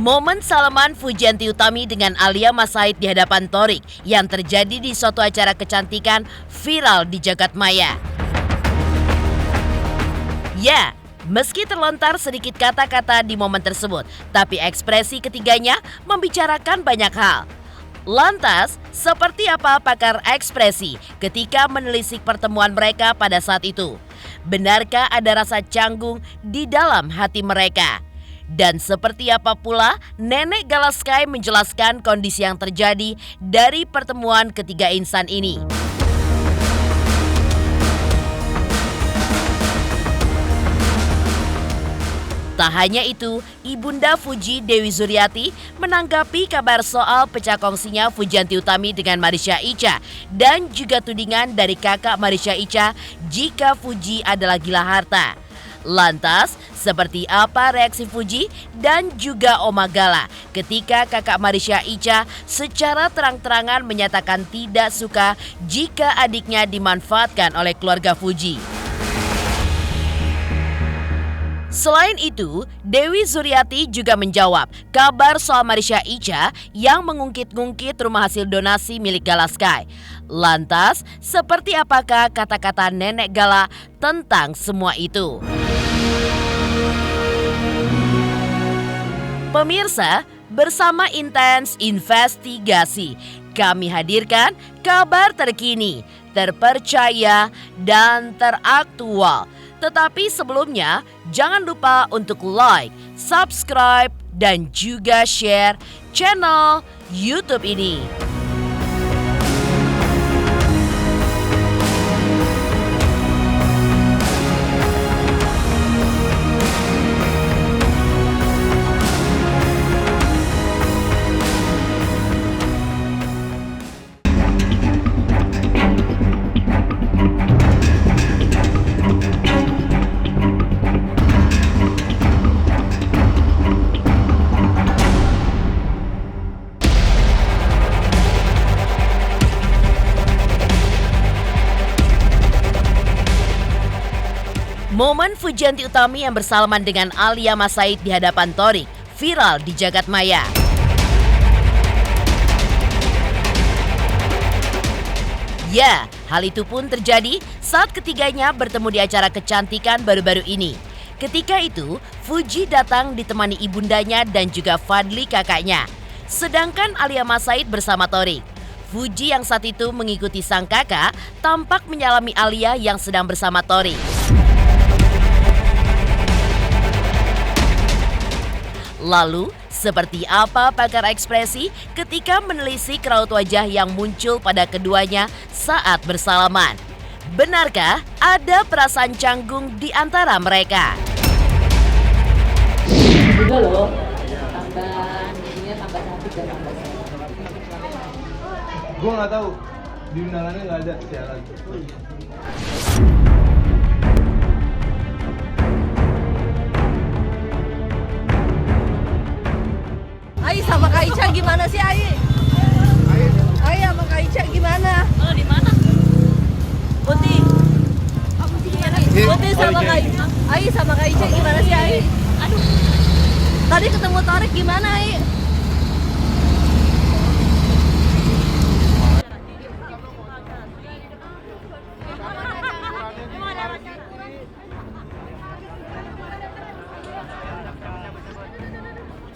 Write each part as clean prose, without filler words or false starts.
Momen salaman Fujianti Utami dengan Alia Mas Said di hadapan Thorik yang terjadi di suatu acara kecantikan viral di jagat maya. Ya, meski terlontar sedikit kata-kata di momen tersebut, tapi ekspresi ketiganya membicarakan banyak hal. Lantas, seperti apa pakar ekspresi ketika menelisik pertemuan mereka pada saat itu? Benarkah ada rasa canggung di dalam hati mereka? Dan seperti apa pula Nenek Gala Sky menjelaskan kondisi yang terjadi dari pertemuan ketiga insan ini. Tak hanya itu, Ibunda Fuji Dewi Zuriati menanggapi kabar soal pecah kongsinya Fujianti Utami dengan Marisha Icha dan juga tudingan dari kakak Marisha Icha jika Fuji adalah gila harta. Lantas, seperti apa reaksi Fuji dan juga Oma Gala ketika kakak Marisha Icha secara terang-terangan menyatakan tidak suka jika adiknya dimanfaatkan oleh keluarga Fuji? Selain itu, Dewi Zuriati juga menjawab kabar soal Marisha Icha yang mengungkit-ungkit rumah hasil donasi milik Gala Sky. Lantas, seperti apakah kata-kata Nenek Gala tentang semua itu? Pemirsa, bersama Intens Investigasi, kami hadirkan kabar terkini, terpercaya, dan teraktual. Tetapi sebelumnya, jangan lupa untuk like, subscribe, dan juga share channel YouTube ini. Momen Fujianti Utami yang bersalaman dengan Alia Mas Said di hadapan Thorik viral di jagat maya. Ya, hal itu pun terjadi saat ketiganya bertemu di acara kecantikan baru-baru ini. Ketika itu, Fuji datang ditemani ibundanya dan juga Fadli kakaknya. Sedangkan Alia Mas Said bersama Thorik. Fuji yang saat itu mengikuti sang kakak tampak menyalami Alia yang sedang bersama Thorik. Lalu, seperti apa pakar ekspresi ketika menelisik raut wajah yang muncul pada keduanya saat bersalaman? Benarkah ada perasaan canggung di antara mereka? Juga loh, tambah cantik dan tambah sehat. Gue nggak tahu, di undangannya nggak ada siaran. Ai sama Kak Ica gimana sih Ai? Ai sama Kak Ica gimana? Oh, di mana? Putih. Putih sama Kak Ica. Ai sama Kak Ica gimana sih Ai? Aduh, Tadi ketemu Thorik gimana Ai?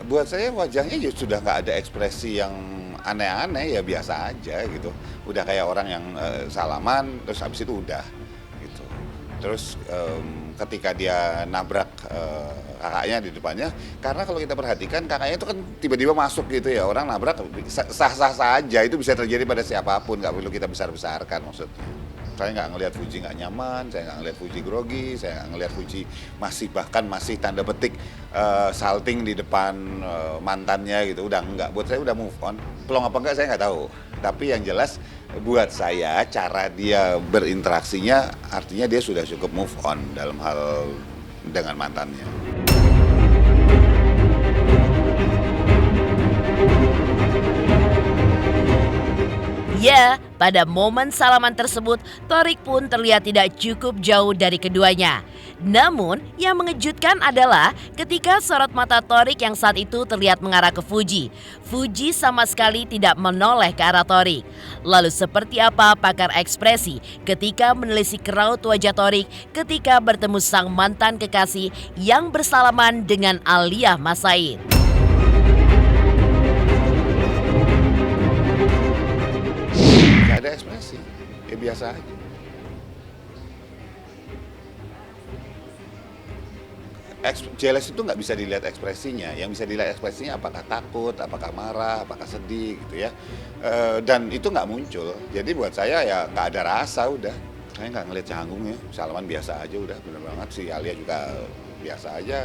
Buat saya wajahnya ya sudah nggak ada ekspresi yang aneh-aneh, ya biasa aja gitu. Udah kayak orang yang salaman terus habis itu udah gitu. Terus ketika dia nabrak kakaknya di depannya, karena kalau kita perhatikan kakaknya itu kan tiba-tiba masuk gitu ya, orang nabrak sah-sah saja, itu bisa terjadi pada siapapun, nggak perlu kita besar-besarkan maksudnya. Saya nggak ngelihat Fuji nggak nyaman, saya nggak ngelihat Fuji grogi, saya nggak ngelihat Fuji masih tanda petik salting di depan mantannya gitu. Udah nggak, buat saya udah move on. Pelong apa enggak saya nggak tahu. Tapi yang jelas buat saya cara dia berinteraksinya artinya dia sudah cukup move on dalam hal dengan mantannya. Ya, pada momen salaman tersebut, Thorik pun terlihat tidak cukup jauh dari keduanya. Namun, yang mengejutkan adalah ketika sorot mata Thorik yang saat itu terlihat mengarah ke Fuji. Fuji sama sekali tidak menoleh ke arah Thorik. Lalu seperti apa pakar ekspresi ketika menelisik raut wajah Thorik ketika bertemu sang mantan kekasih yang bersalaman dengan Alia Mas Said? Gak ada ekspresi, ya biasa aja. Jealous itu nggak bisa dilihat ekspresinya, yang bisa dilihat ekspresinya apakah takut, apakah marah, apakah sedih gitu ya. Dan itu nggak muncul, jadi buat saya ya nggak ada rasa udah. Saya nggak ngeliat canggungnya, salaman biasa aja udah, bener banget. Si Alia juga biasa aja,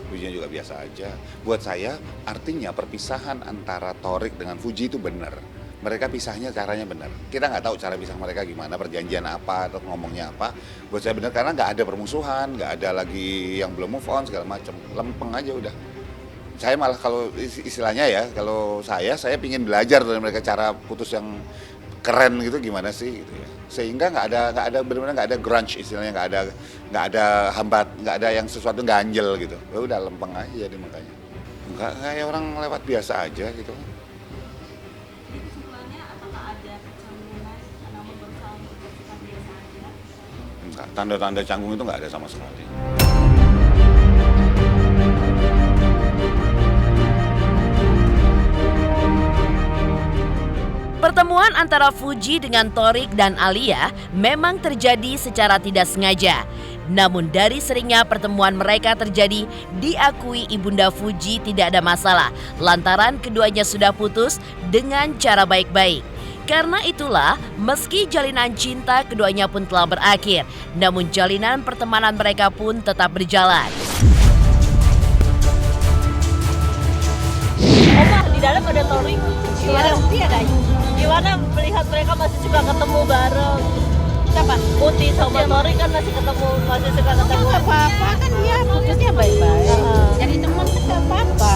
Fujinya juga biasa aja. Buat saya artinya perpisahan antara Thorik dengan Fuji itu benar. Mereka pisahnya caranya benar. Kita nggak tahu cara pisah mereka gimana, perjanjian apa atau ngomongnya apa. Buat saya benar karena nggak ada permusuhan, nggak ada lagi yang belum move on segala macam. Lempeng aja udah. Saya malah kalau istilahnya ya, kalau saya pingin belajar dari mereka cara putus yang keren gitu gimana sih gitu ya. Sehingga nggak ada benar-benar nggak ada grunge istilahnya, nggak ada hambat, nggak ada yang sesuatu ganjel gitu. Ya udah lempeng aja jadi makanya. Nggak kayak orang lewat biasa aja gitu. Tanda-tanda canggung itu nggak ada sama sekali. Pertemuan antara Fuji dengan Thorik dan Alia memang terjadi secara tidak sengaja. Namun dari seringnya pertemuan mereka terjadi, diakui Ibunda Fuji tidak ada masalah lantaran keduanya sudah putus dengan cara baik-baik. Karena itulah, meski jalinan cinta keduanya pun telah berakhir, namun jalinan pertemanan mereka pun tetap berjalan. Oma, di dalam ada Thorik. Gimana melihat mereka masih suka ketemu bareng? Siapa? Putih sama Thorik kan masih suka ketemu. Nggak apa-apa, kan dia putusnya baik-baik. Jadi teman kan nggak apa-apa.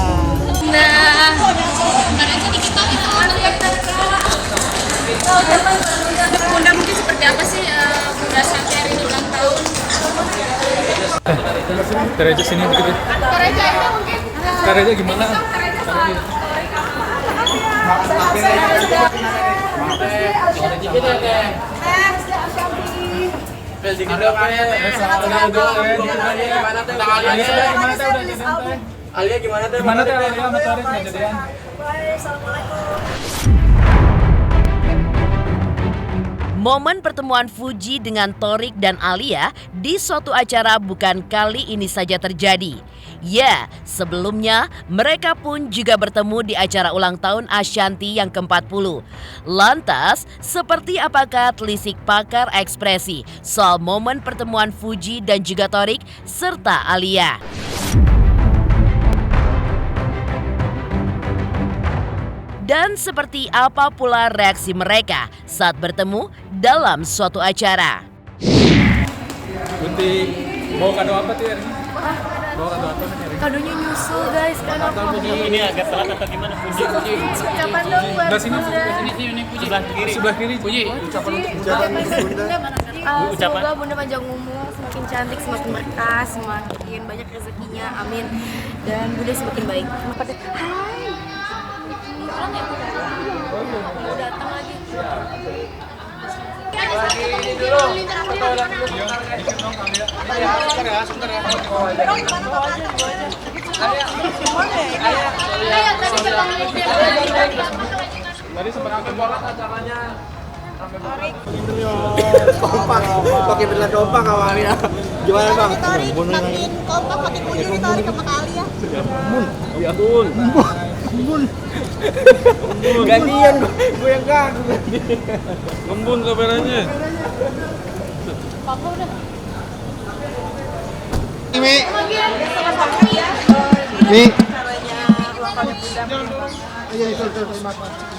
Bunda mungkin seperti apa sih Bunda sampai hari ini ulang tahun? Tereja sini dikit ya. Tereja itu mungkin Tereja gimana? Alia gimana teh? Gimana teh Alia sama Thorik nggak jadian? Momen pertemuan Fuji dengan Thorik dan Alia di suatu acara bukan kali ini saja terjadi. Ya, sebelumnya mereka pun juga bertemu di acara ulang tahun Ashanti yang ke-40. Lantas, seperti apakah telisik pakar ekspresi soal momen pertemuan Fuji dan juga Thorik serta Alia? Dan seperti apa pula reaksi mereka saat bertemu dalam suatu acara? Putih, mau kado apa tuh ya? Mau kado apa nih? Kadonya nyusul guys, kado apa? Ini agak telat atau gimana? Puji. Ucapan dong buat Sebelah sini, Bunda. Puji. sebelah kiri. Puji. Semoga Bunda panjang umur, semakin cantik, semakin berkah, semakin banyak rezekinya, amin. Dan Bunda semakin baik. Hai. Mau datang lagi. Tadi sempat banget acaranya. Pakai belah kompak awalnya. Gimana bang? Makin kompak, makin puji nih Thorik sama Kak Alia. Ya bun. Gantian gue yang kagum. Ngembun kameranya. Mi. Mi.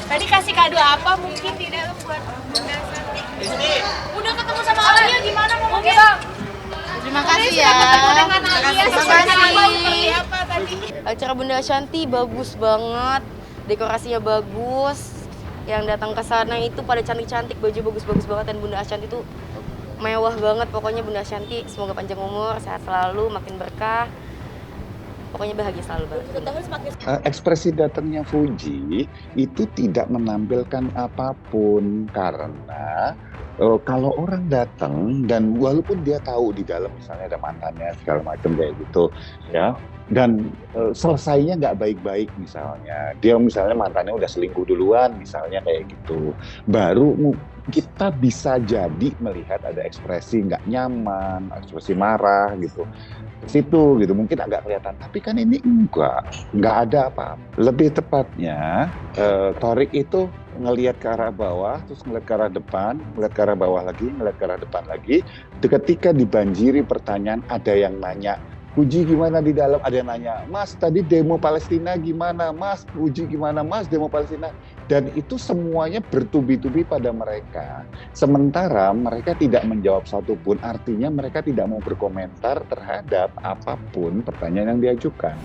tadi kasih kado apa mungkin tidak buat Bunda Santi? Udah ketemu sama Alia gimana ngomongnya? Terima kasih ya. Ketemu dengan Alia seperti apa tadi? Acara Bunda Ashanti bagus banget, dekorasinya bagus, yang datang ke sana itu pada cantik-cantik, baju bagus-bagus banget, dan Bunda Ashanty itu mewah banget. Pokoknya Bunda Ashanty semoga panjang umur, sehat selalu, makin berkah. Pokoknya bahagia selalu banget. Ekspresi datangnya Fuji itu tidak menampilkan apapun karena kalau orang datang dan walaupun dia tahu di dalam misalnya ada mantannya segala macam kayak gitu ya, dan selesainya nggak baik-baik misalnya, dia misalnya mantannya udah selingkuh duluan misalnya kayak gitu, baru kita bisa jadi melihat ada ekspresi nggak nyaman, ekspresi marah gitu. Situ gitu mungkin agak kelihatan, tapi kan ini nggak ada apa-apa. Lebih tepatnya Thorik itu ngelihat ke arah bawah, terus ngelihat ke arah depan, ngelihat ke arah bawah lagi, ngelihat ke arah depan lagi. Ketika dibanjiri pertanyaan, ada yang nanya, Fuji gimana di dalam? Ada yang nanya, Mas tadi demo Palestina gimana? Mas Fuji gimana? Mas demo Palestina? Dan itu semuanya bertubi-tubi pada mereka. Sementara mereka tidak menjawab satupun, artinya mereka tidak mau berkomentar terhadap apapun pertanyaan yang diajukan.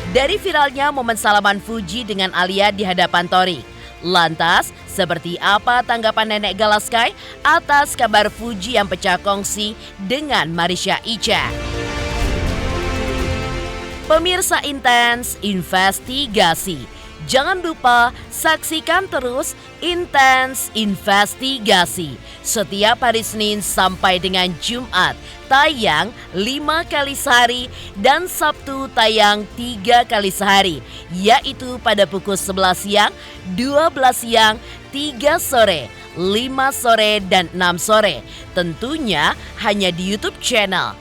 Dari viralnya momen salaman Fuji dengan Alia di hadapan Thorik, lantas seperti apa tanggapan Nenek Galaskai atas kabar Fuji yang pecah kongsi dengan Marisha Icha? Pemirsa Intens Investigasi, jangan lupa saksikan terus Intens Investigasi setiap hari Senin sampai dengan Jumat tayang 5 kali sehari dan Sabtu tayang 3 kali sehari, yaitu pada pukul 11 siang, 12 siang, 3 sore, 5 sore, dan 6 sore. Tentunya hanya di YouTube channel.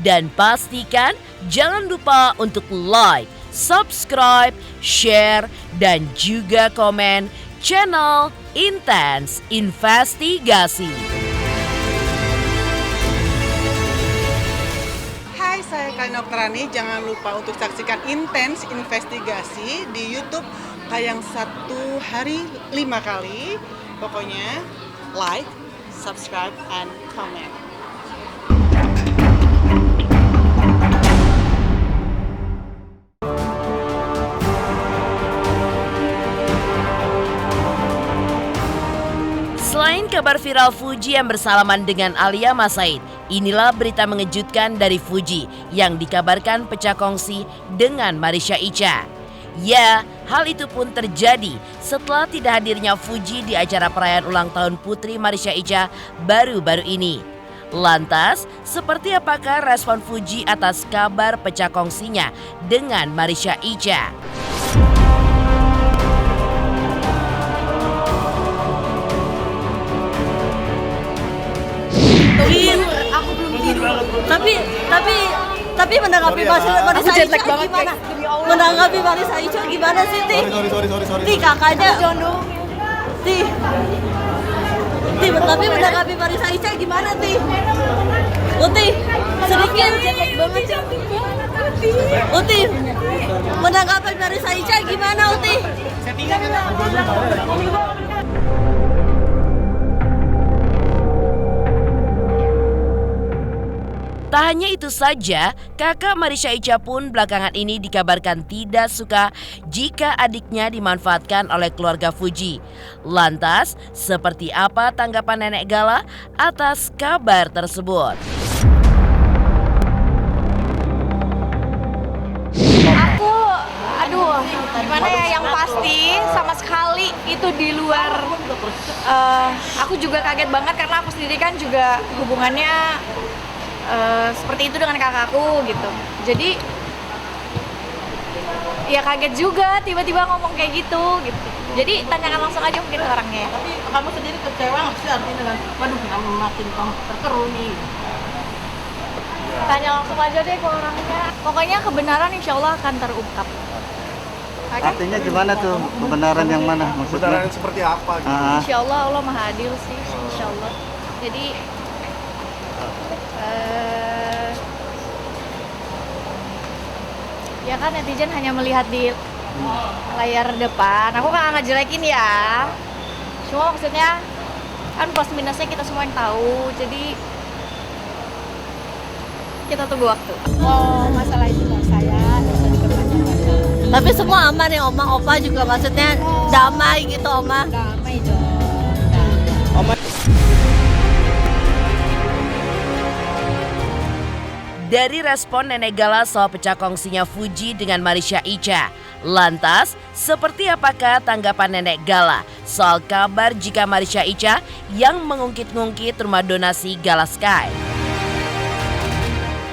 Dan pastikan jangan lupa untuk like, subscribe, share, dan juga komen channel Intens Investigasi. Hai, saya Kalina Oktarani. Jangan lupa untuk saksikan Intens Investigasi di YouTube tayang 1 hari 5 kali. Pokoknya like, subscribe, and comment. Selain kabar viral Fuji yang bersalaman dengan Alia Mas Said, inilah berita mengejutkan dari Fuji yang dikabarkan pecah kongsi dengan Marisha Icha. Ya, hal itu pun terjadi setelah tidak hadirnya Fuji di acara perayaan ulang tahun putri Marisha Icha baru-baru ini. Lantas, seperti apakah respon Fuji atas kabar pecah kongsinya dengan Marisha Icha? Aku belum tidur. Tapi menanggapi Marisha Icha gimana? Menanggapi Marisha Icha gimana sih, Ti? Ti, kakaknya. Ti, tapi menanggapi Marisha Icha gimana, Ti? Uti, sedikit jelek banget sih. Uti, menanggapi Marisha Icha gimana, Uti? Tak hanya itu saja, kakak Marisha Icha pun belakangan ini dikabarkan tidak suka jika adiknya dimanfaatkan oleh keluarga Fuji. Lantas, seperti apa tanggapan Nenek Gala atas kabar tersebut? Gimana ya, yang pasti sama sekali itu di luar, aku juga kaget banget karena aku sendiri kan juga hubungannya seperti itu dengan kakakku gitu. Jadi ya kaget juga tiba-tiba ngomong kayak gitu. Jadi tanyakan langsung aja mungkin ke orangnya. Tapi kamu sendiri kecewa nggak sih artinya dengan, waduh kamu makin terkeruh nih? Tanya langsung aja deh ke orangnya. Pokoknya kebenaran insya Allah akan terungkap. Artinya gimana tuh? Kebenaran yang mana maksudnya? Kebenaran seperti apa gitu? Insya Allah Allah maha adil sih, insya Allah. Jadi ya kan netizen hanya melihat di layar depan. Aku nggak ngejelekin ya. Cuma maksudnya kan plus minusnya kita semua yang tahu. Jadi kita tunggu waktu. Oh, masalah itu loh saya bisa diperpanjang. Tapi semua aman ya Oma, Opa juga maksudnya damai gitu Oma. Damai dong. Dari respon Nenek Gala soal pecah kongsinya Fuji dengan Marisha Icha, lantas seperti apakah tanggapan Nenek Gala soal kabar jika Marisha Icha yang mengungkit-ungkit rumah donasi Gala Sky?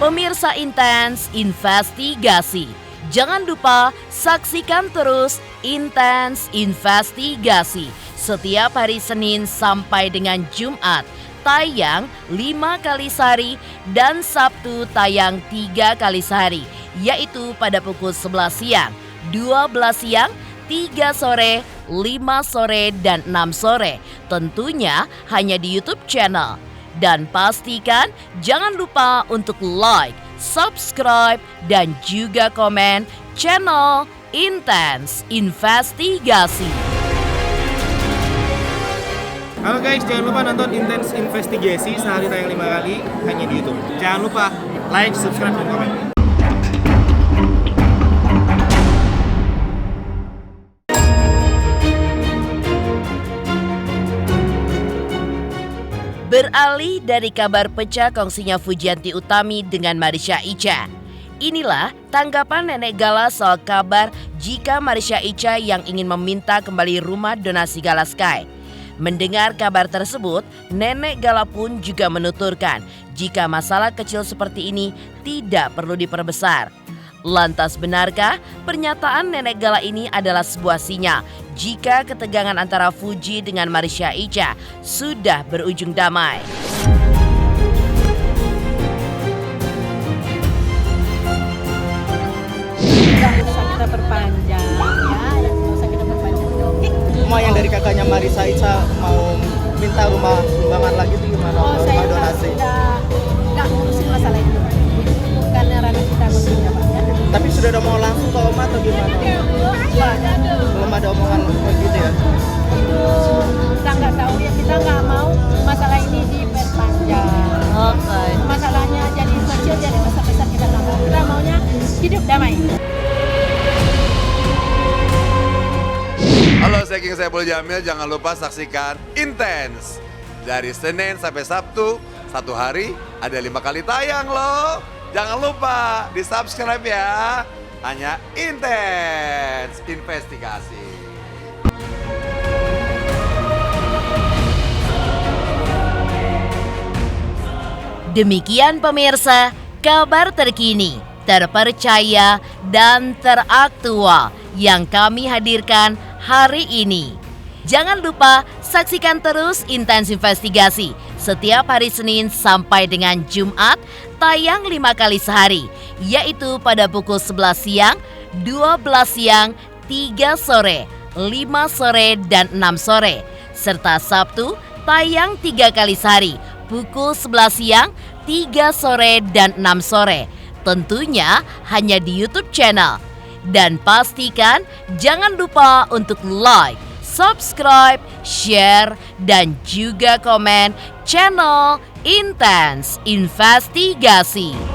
Pemirsa Intens Investigasi, jangan lupa saksikan terus Intens Investigasi setiap hari Senin sampai dengan Jumat. Tayang 5 kali sehari dan Sabtu tayang 3 kali sehari, yaitu pada pukul 11 siang, 12 siang, 3 sore, 5 sore, dan 6 sore. Tentunya hanya di YouTube channel. Dan pastikan jangan lupa untuk like, subscribe, dan juga komen channel Intens Investigasi. Halo guys, jangan lupa nonton Intens Investigasi sehari tayang 5 kali hanya di YouTube. Jangan lupa like, subscribe, dan komen. Beralih dari kabar pecah kongsinya Fujianti Utami dengan Marisha Icha. Inilah tanggapan Nenek Gala soal kabar jika Marisha Icha yang ingin meminta kembali rumah donasi Gala Sky. Mendengar kabar tersebut, Nenek Gala pun juga menuturkan jika masalah kecil seperti ini tidak perlu diperbesar. Lantas benarkah pernyataan Nenek Gala ini adalah sebuah sinyal jika ketegangan antara Fuji dengan Marisha Icha sudah berujung damai? Nggak usah kita perpanjang ya, nggak usah kita perpanjang. Semua yang dari kakaknya Marisha Icha mau minta rumah sumbangan lagi tuh gimana? Oh, saya Rumah donasi. nggak ngurusin masalah itu. Itu bukannya ranah kita berpindah Pak ya. Tapi sudah ada mau langsung ke Oma atau gimana? Belum ada omongan begitu ya? Itu kita nggak tahu ya, kita nggak mau masalah ini diperpanjang. Oke. Masalahnya jadi kecil jadi besar-besar kita nggak mau. Kita maunya hidup damai. Halo, saya King Saiful Jamil. Jangan lupa saksikan Intens dari Senin sampai Sabtu. Satu hari ada 5 kali tayang loh. Jangan lupa di subscribe ya. Hanya Intens Investigasi. Demikian pemirsa, kabar terkini, terpercaya, dan teraktual yang kami hadirkan hari ini. Jangan lupa saksikan terus Intens Investigasi setiap hari Senin sampai dengan Jumat, tayang 5 kali sehari, yaitu pada pukul 11 siang, 12 siang, 3 sore, 5 sore, dan 6 sore. Serta Sabtu tayang 3 kali sehari, pukul 11 siang, 3 sore, dan 6 sore. Tentunya hanya di YouTube channel. Dan pastikan jangan lupa untuk like, subscribe, share, dan juga komen channel Intens Investigasi.